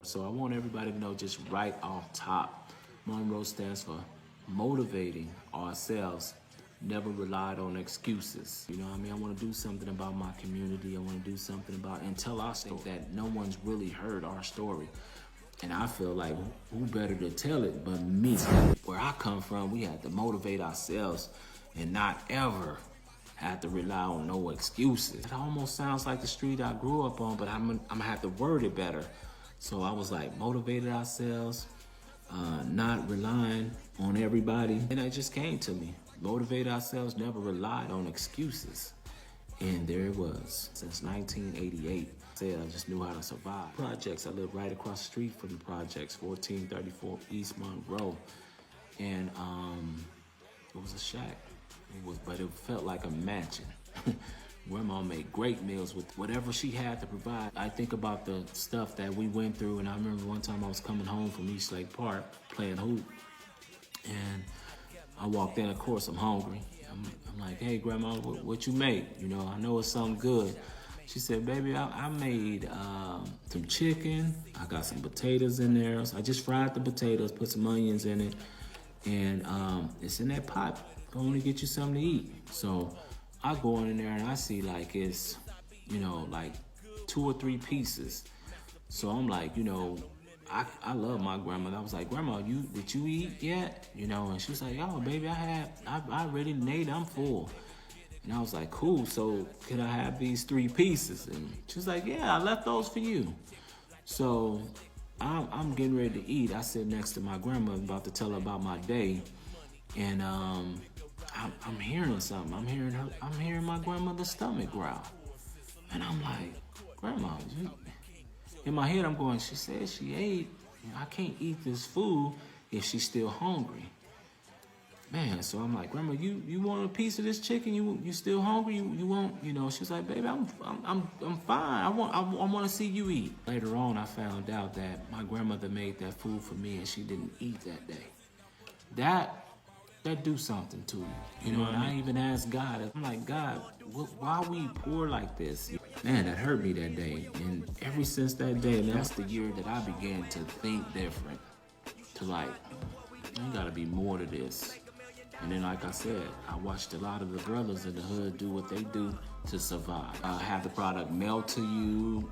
So I want everybody to know just right off top, Monroe stands for motivating ourselves, never relied on excuses. You know what I mean? I want to do something about my community. I want to do something about and tell our story that no one's really heard our story. And I feel like who better to tell it but me? Where I come from, we had to motivate ourselves and not ever have to rely on no excuses. It almost sounds like the street I grew up on, but I'm gonna have to word it better. So I was like, motivated ourselves, not relying on everybody. And it just came to me. Motivate ourselves, never relied on excuses. And there it was. Since 1988, I just knew how to survive. Projects, I lived right across the street from the projects, 1434 East Monroe. And it was a shack. But it felt like a mansion. Grandma made great meals with whatever she had to provide. I think about the stuff that we went through, and I remember one time I was coming home from East Lake Park playing hoop, and I walked in, of course, I'm hungry. I'm like, hey, Grandma, what you make? You know, I know it's something good. She said, baby, I made some chicken. I got some potatoes in there. So I just fried the potatoes, put some onions in it, and it's in that pot. Going to get you something to eat. So I go in there and I see like it's, you know, like 2 or 3 pieces. So I'm like, you know, I love my grandmother. I was like, Grandma, did you eat yet? You know, and she was like, oh, baby, I already ate, I'm full. And I was like, cool, so can I have these 3 pieces? And she was like, yeah, I left those for you. So I'm getting ready to eat. I sit next to my grandmother, about to tell her about my day. And I'm hearing something. I'm hearing my grandmother's stomach growl. And I'm like, Grandma, in my head I'm going, she said she ate. I can't eat this food if she's still hungry. Man, so I'm like, Grandma, you want a piece of this chicken? You still hungry? You want, you know? She's like, baby, I'm fine. I want to see you eat. Later on, I found out that my grandmother made that food for me and she didn't eat that day. That do something to you. You know, and I even asked God, I'm like, God, why are we poor like this? Man, that hurt me that day. And ever since that day, that's the year that I began to think different. To like, there gotta be more to this. And then, like I said, I watched a lot of the brothers in the hood do what they do to survive. Have the product mailed to you.